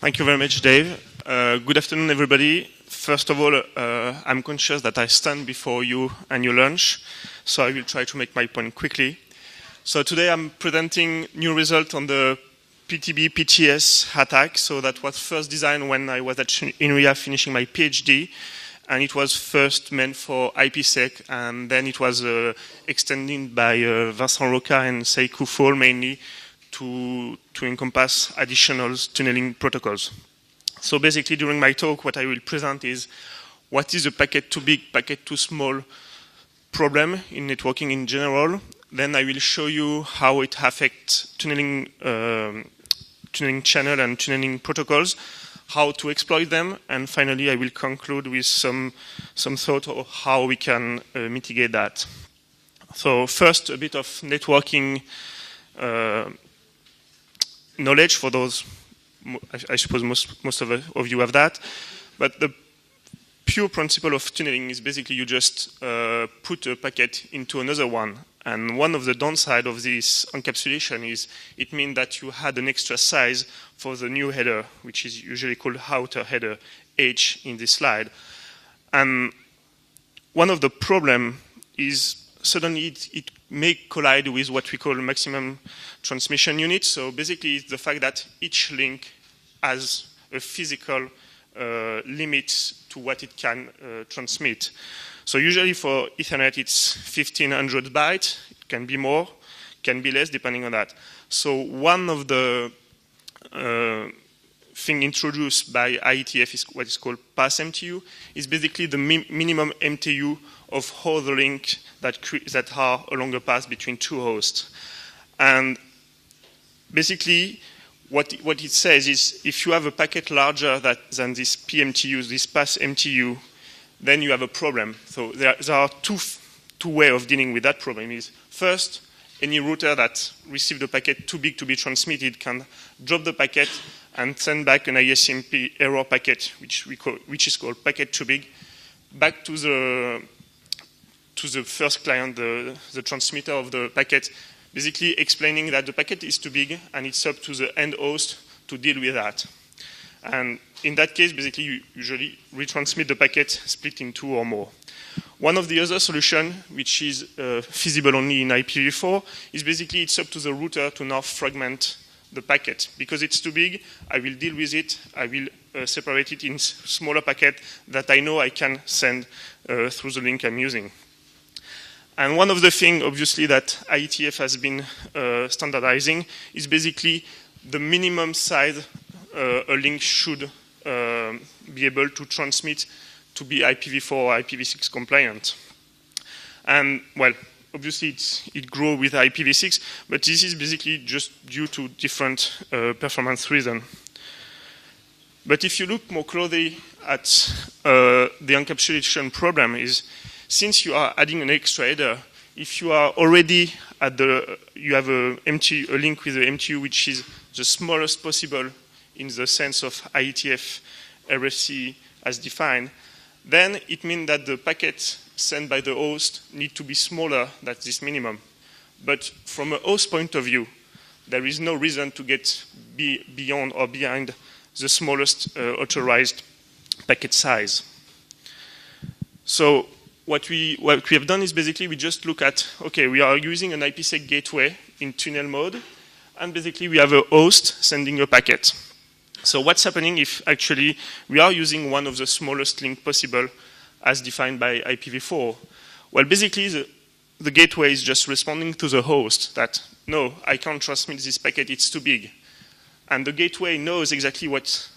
Thank you very much, Dave. Good afternoon, everybody. First of all, I'm conscious that I stand before you and your lunch, so I will try to make my point quickly. So today I'm presenting new result on the PTB PTS attack. So that was first designed when I was at INRIA finishing my PhD, and it was first meant for IPsec, and then it was extended by Vincent Roca and Seiku Fall mainly to encompass additional tunneling protocols. So basically during my talk what I will present is what is the packet too big, packet too small problem in networking in general. Then I will show you how it affects tunneling channel and tunneling protocols, how to exploit them, and finally I will conclude with some thought of how we can mitigate that. So first, a bit of networking knowledge for those, I suppose most of you have that, but the pure principle of tunneling is basically you just put a packet into another one. And one of the downside of this encapsulation is it means that you had an extra size for the new header, which is usually called outer header H in this slide. And one of the problem is suddenly it may collide with what we call maximum transmission unit. So basically it's the fact that each link has a physical limit to what it can transmit. So usually for Ethernet it's 1500 bytes, it can be more, can be less depending on that. So one of the thing introduced by IETF is what is called pass MTU, is basically the minimum MTU of all the links that are along the path between two hosts. And basically what it says is if you have a packet larger than this PMTU, this pass MTU, then you have a problem. So there are two ways of dealing with that problem. Is first, any router that received the packet too big to be transmitted can drop the packet and send back an ISMP error packet, which is called packet too big, back to the first client, the transmitter of the packet, basically explaining that the packet is too big and it's up to the end host to deal with that. And in that case, basically you usually retransmit the packet split in two or more. One of the other solutions, which is feasible only in IPv4, is basically it's up to the router to now fragment the packet. Because it's too big, I will deal with it, I will separate it in smaller packets that I know I can send through the link I'm using. And one of the things, obviously, that IETF has been standardizing is basically the minimum size a link should be able to transmit to be IPv4 or IPv6 compliant. And, well, obviously it grows with IPv6, but this is basically just due to different performance reasons. But if you look more closely at the encapsulation problem is, since you are adding an extra header, if you are already at you have a link with the MTU which is the smallest possible in the sense of IETF RFC as defined, then it means that the packet sent by the host need to be smaller than this minimum. But from a host point of view, there is no reason to get beyond or behind the smallest authorized packet size. So what we have done is basically we just look at, okay, we are using an IPsec gateway in tunnel mode, and basically we have a host sending a packet. So what's happening if actually we are using one of the smallest links possible as defined by IPv4? Well, basically the gateway is just responding to the host that, no, I can't transmit this packet, it's too big. And the gateway knows exactly what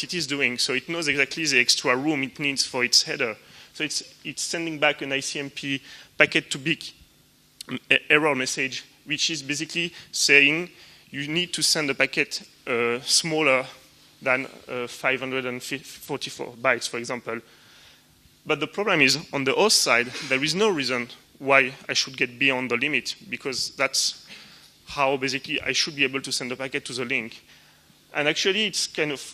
it is doing, so it knows exactly the extra room it needs for its header. So it's sending back an ICMP packet too big error message, which is basically saying you need to send a packet smaller than 544 bytes, for example. But the problem is, on the host side, there is no reason why I should get beyond the limit, because that's how basically I should be able to send a packet to the link. And actually, it's kind of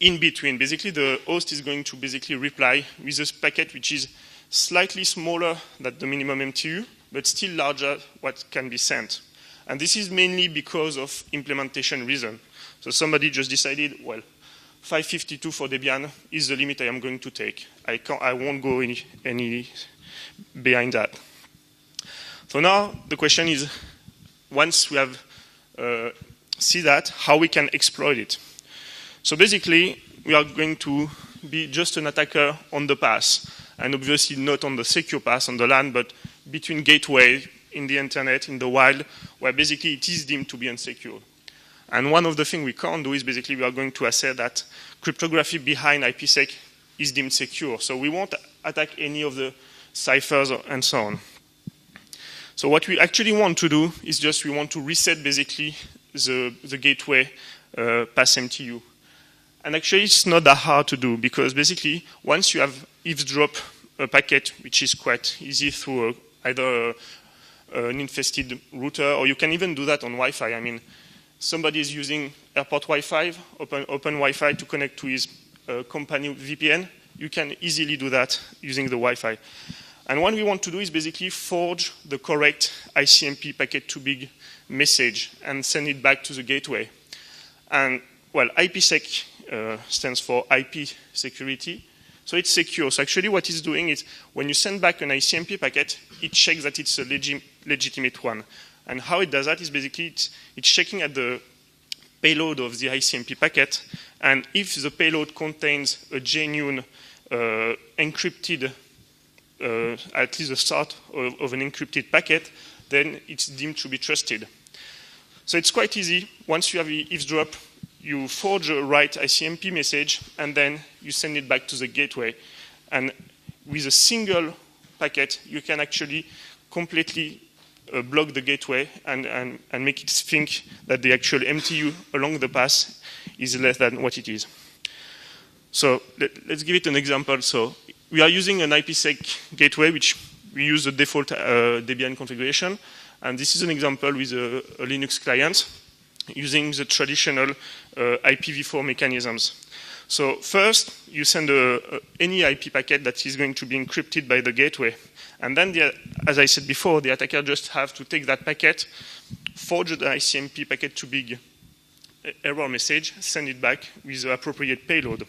in between. Basically, the host is going to basically reply with a packet which is slightly smaller than the minimum MTU, but still larger what can be sent. And this is mainly because of implementation reason. So somebody just decided, well, 552 for Debian is the limit I am going to take. I won't go any behind that. So now the question is, once we have see that, how we can exploit it. So basically, we are going to be just an attacker on the path, and obviously not on the secure path on the LAN, but between gateway in the internet, in the wild, where basically it is deemed to be unsecure. And one of the things we can't do is basically we are going to assert that cryptography behind IPsec is deemed secure. So we won't attack any of the ciphers and so on. So what we actually want to do is just we want to reset basically the gateway pass MTU. And actually it's not that hard to do, because basically once you have eavesdrop a packet, which is quite easy through either an infested router, or you can even do that on Wi-Fi. I mean, somebody is using airport Wi-Fi, open Wi-Fi to connect to his company VPN. You can easily do that using the Wi-Fi. And what we want to do is basically forge the correct ICMP packet too big message and send it back to the gateway. And, well, IPsec stands for IP security. So it's secure. So actually what it's doing is when you send back an ICMP packet, it checks that it's a legitimate one. And how it does that is basically it's checking at the payload of the ICMP packet, and if the payload contains a genuine encrypted, at least the start of an encrypted packet, then it's deemed to be trusted. So it's quite easy. Once you have eavesdrop, you forge a right ICMP message, and then you send it back to the gateway. And with a single packet, you can actually completely block the gateway and make it think that the actual MTU along the path is less than what it is. So let's give it an example. So we are using an IPsec gateway, which we use the default Debian configuration. And this is an example with a Linux client using the traditional IPv4 mechanisms. So first, you send any IP packet that is going to be encrypted by the gateway. And then, as I said before, the attacker just have to take that packet, forge the ICMP packet too big error message, send it back with the appropriate payload.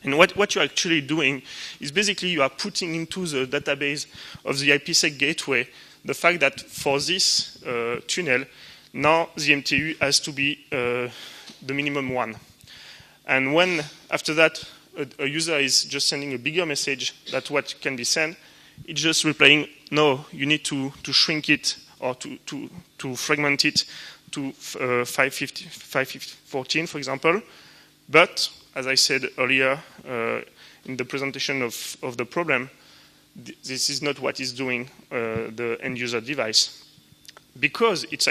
And what you're actually doing is basically you are putting into the database of the IPsec gateway the fact that for this tunnel, now the MTU has to be the minimum one. And when, after that, a user is just sending a bigger message that what can be sent, it's just replying, no, you need to shrink it or to fragment it to 514, for example. But, as I said earlier in the presentation of the problem, this is not what is doing the end user device, because it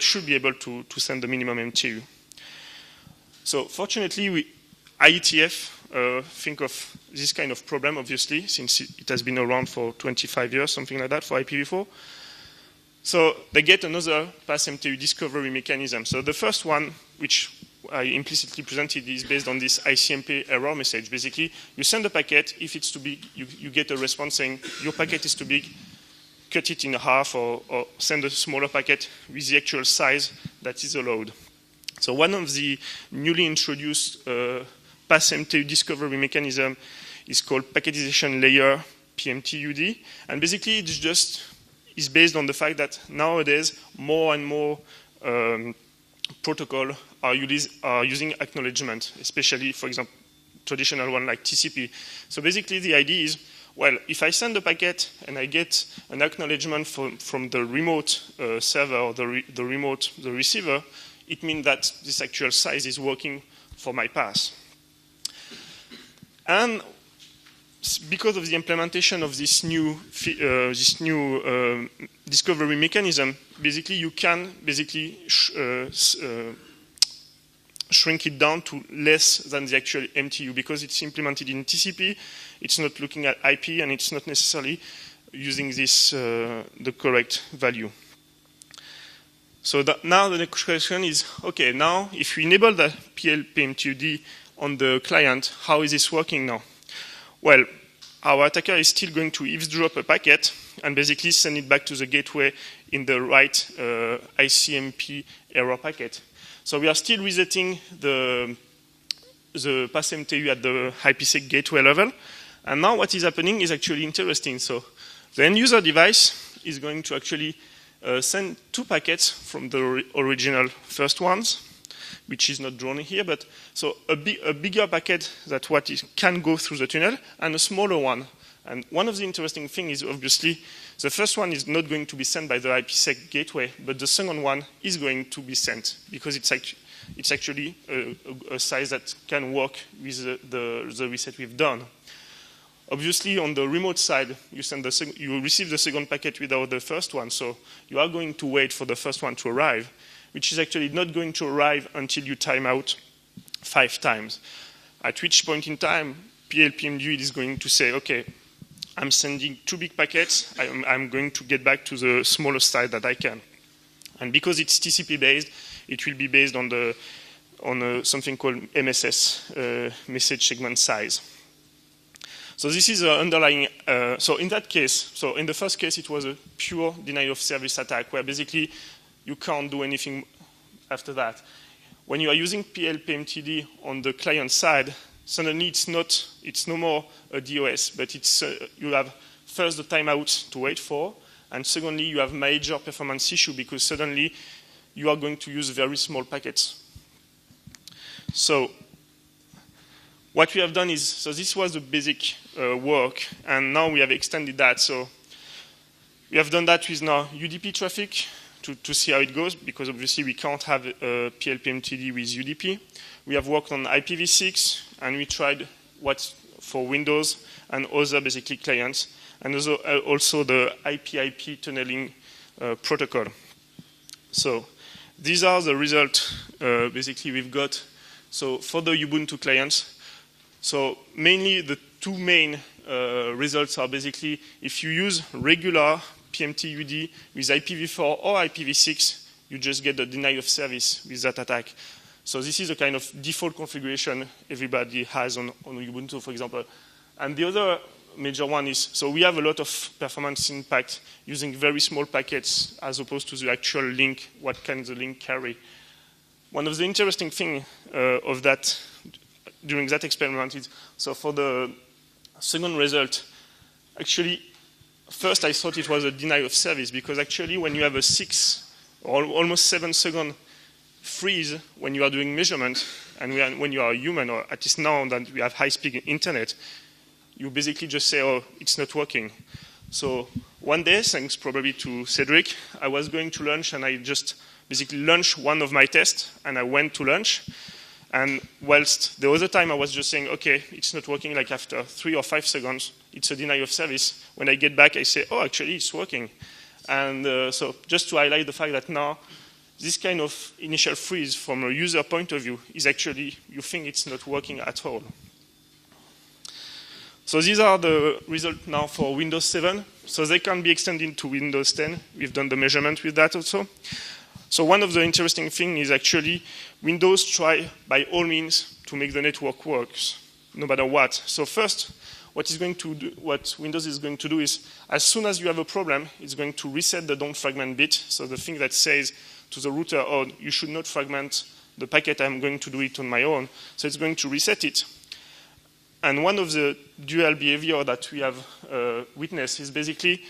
should be able to send the minimum MTU. So fortunately, IETF think of this kind of problem, obviously, since it has been around for 25 years, something like that, for IPv4. So they get another pass MTU discovery mechanism. So the first one, which I implicitly presented, is based on this ICMP error message. Basically, you send a packet. If it's too big, you get a response saying your packet is too big, cut it in half, or send a smaller packet with the actual size that is allowed. So one of the newly introduced pass MTU discovery mechanism is called packetization layer, PMTUD. And basically, it's based on the fact that nowadays more and more protocol are using acknowledgement, especially, for example, traditional one like TCP. So basically, the idea is, well, if I send a packet and I get an acknowledgement from the remote server or the receiver, it means that this actual size is working for my pass. And because of the implementation of this new discovery mechanism, basically you can shrink it down to less than the actual MTU, because it's implemented in TCP. It's not looking at IP, and it's not necessarily using this the correct value. So now the next question is, okay, now if we enable the PMTUD on the client, how is this working now? Well, our attacker is still going to eavesdrop a packet, and basically send it back to the gateway in the right ICMP error packet. So we are still resetting the pass MTU at the IPsec gateway level. And now what is happening is actually interesting. So the end user device is going to actually send 2 packets from the original first ones, which is not drawn here, but so a bigger packet that can go through the tunnel, and a smaller one. And one of the interesting things is obviously the first one is not going to be sent by the IPsec gateway, but the second one is going to be sent because it's actually a size that can work with the reset we've done. Obviously, on the remote side, you receive the second packet without the first one, so you are going to wait for the first one to arrive, which is actually not going to arrive until you time out 5 times. At which point in time, PLPMD is going to say, okay, I'm sending 2 big packets, I'm going to get back to the smallest side that I can. And because it's TCP-based, it will be based on something called MSS, message segment size. So this is the underlying, so in that case, so in the first case, it was a pure denial of service attack where basically you can't do anything after that. When you are using PLPMTD on the client side, suddenly it's no more a DOS, but you have first the timeout to wait for, and secondly, you have major performance issue because suddenly you are going to use very small packets. So what we have done is, so this was the basic work, and now we have extended that. So we have done that with now UDP traffic to see how it goes, because obviously we can't have PLPMTD with UDP. We have worked on IPv6, and we tried what's for Windows and other basically clients, and also the IP-IP tunneling protocol. So these are the results basically we've got. So for the Ubuntu clients, so mainly the 2 main results are basically if you use regular PMTUD with IPv4 or IPv6, you just get the denial of service with that attack. So this is a kind of default configuration everybody has on Ubuntu, for example. And the other major one is, so we have a lot of performance impact using very small packets as opposed to the actual link, what can the link carry. One of the interesting things of that during that experiment is, so for the second result, actually, first I thought it was a denial of service because actually when you have a 6 or almost 7 second freeze when you are doing measurement and when you are a human, or at least now that we have high-speed internet, you basically just say, oh, it's not working. So one day, thanks probably to Cedric, I was going to lunch and I just basically launched one of my tests and I went to lunch. And whilst the other time I was just saying, okay, it's not working, like after 3 or 5 seconds, it's a denial of service. When I get back, I say, oh, actually, it's working. And so just to highlight the fact that now, this kind of initial freeze from a user point of view is actually, you think it's not working at all. So these are the results now for Windows 7. So they can be extended to Windows 10. We've done the measurement with that also. So one of the interesting things is actually Windows try by all means to make the network work, no matter what. So first, what Windows is going to do is, as soon as you have a problem, it's going to reset the don't fragment bit. So the thing that says to the router, oh, you should not fragment the packet, I'm going to do it on my own. So it's going to reset it. And one of the dual behavior that we have witnessed is basically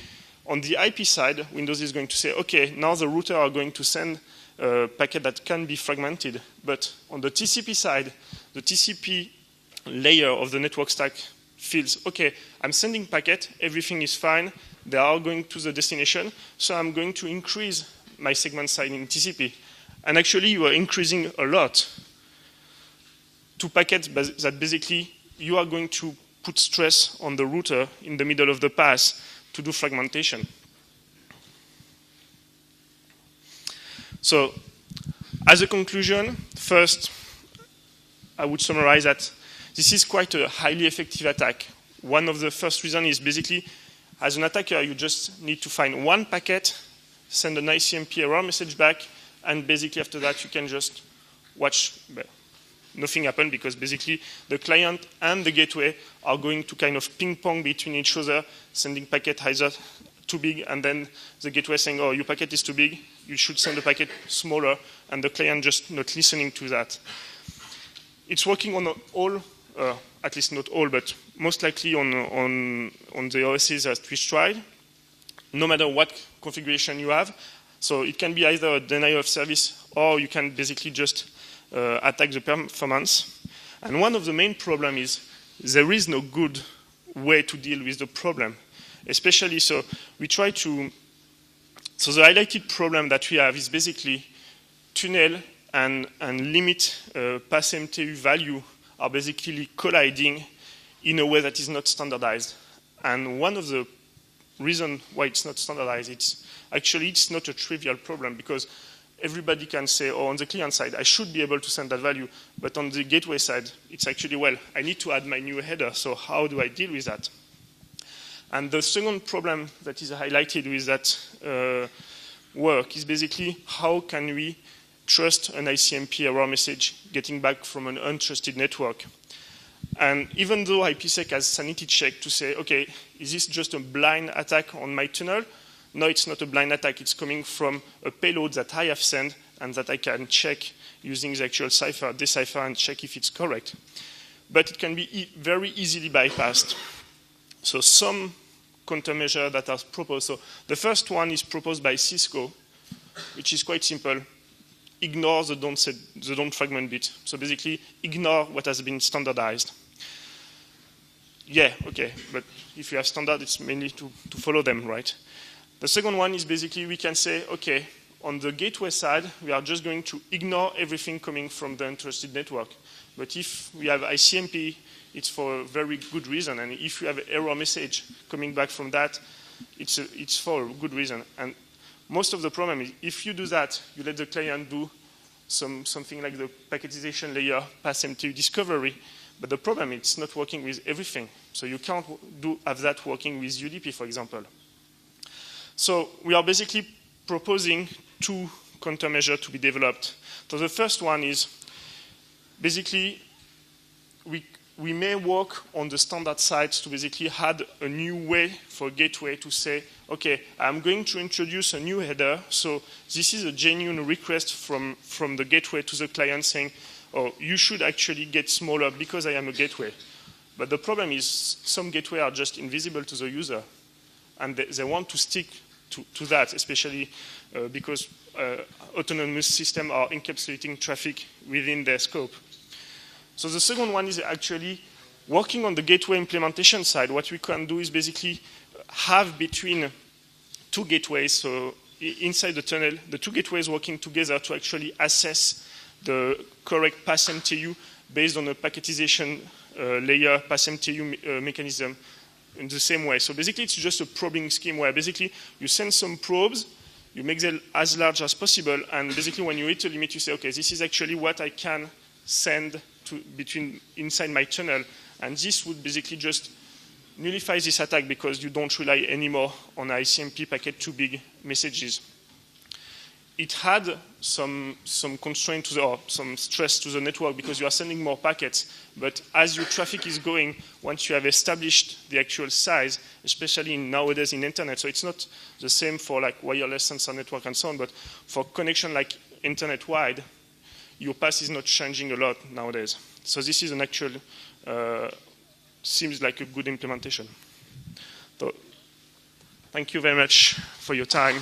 on the IP side, Windows is going to say, okay, now the router are going to send a packet that can be fragmented. But on the TCP side, the TCP layer of the network stack feels, okay, I'm sending packet, everything is fine, they are going to the destination, so I'm going to increase my segment size in TCP. And actually, you are increasing a lot to packets that basically you are going to put stress on the router in the middle of the path to do fragmentation. So, as a conclusion, first, I would summarize that this is quite a highly effective attack. One of the first reasons is basically, as an attacker, you just need to find one packet, send an ICMP error message back, and basically after that, you can just watch. Nothing happened because basically the client and the gateway are going to kind of ping pong between each other, sending packet either too big, and then the gateway saying, oh, your packet is too big, you should send the packet smaller, and the client just not listening to that. It's working on all, at least not all, but most likely on the OSs that we tried, no matter what configuration you have. So it can be either a denial of service, or you can basically just attack the performance. And one of the main problems is there is no good way to deal with the problem. Especially, so we try to, so the highlighted problem that we have is basically tunnel and limit pass MTU value are basically colliding in a way that is not standardized. And one of the reasons why it's not standardized, it's not a trivial problem, because everybody can say, oh, on the client side, I should be able to send that value, but on the gateway side, it's actually, well, I need to add my new header, so how do I deal with that? And the second problem that is highlighted with that work is basically how can we trust an ICMP error message getting back from an untrusted network. And even though IPsec has sanity check to say, okay, is this just a blind attack on my tunnel? No, it's not a blind attack. It's coming from a payload that I have sent and that I can check using the actual cipher, decipher, and check if it's correct. But it can be very easily bypassed. So some countermeasures that are proposed. So the first one is proposed by Cisco, which is quite simple. Ignore the don't fragment bit. So basically, ignore what has been standardized. Yeah, okay, but if you have standard, it's mainly to follow them, right? The second one is basically we can say, okay, on the gateway side, we are just going to ignore everything coming from the untrusted network. But if we have ICMP, it's for a very good reason. And if you have an error message coming back from that, it's for a good reason. And most of the problem is if you do that, you let the client do something like the packetization layer, pass MTU discovery. But the problem is it's not working with everything. So you can't have that working with UDP, for example. So we are basically proposing two countermeasures to be developed. So the first one is basically we may work on the standard sides to basically add a new way for a gateway to say, okay, I'm going to introduce a new header. So this is a genuine request from the gateway to the client saying, oh, you should actually get smaller because I am a gateway. But the problem is some gateways are just invisible to the user. And they want to stick to that, especially because autonomous systems are encapsulating traffic within their scope. So the second one is actually working on the gateway implementation side. What we can do is basically have between two gateways, so inside the tunnel, the two gateways working together to actually assess the correct pass MTU based on a packetization layer pass MTU mechanism in the same way. So basically it's just a probing scheme where basically you send some probes, you make them as large as possible, and basically when you hit a limit you say, okay, this is actually what I can send inside my tunnel, and this would basically just nullify this attack because you don't rely anymore on ICMP packet too big messages. It had some constraint or some stress to the network because you are sending more packets, but as your traffic is going, once you have established the actual size, especially nowadays in internet, so it's not the same for like wireless sensor network and so on, but for connection like internet-wide, your path is not changing a lot nowadays. So this is an actual, seems like a good implementation. So, thank you very much for your time.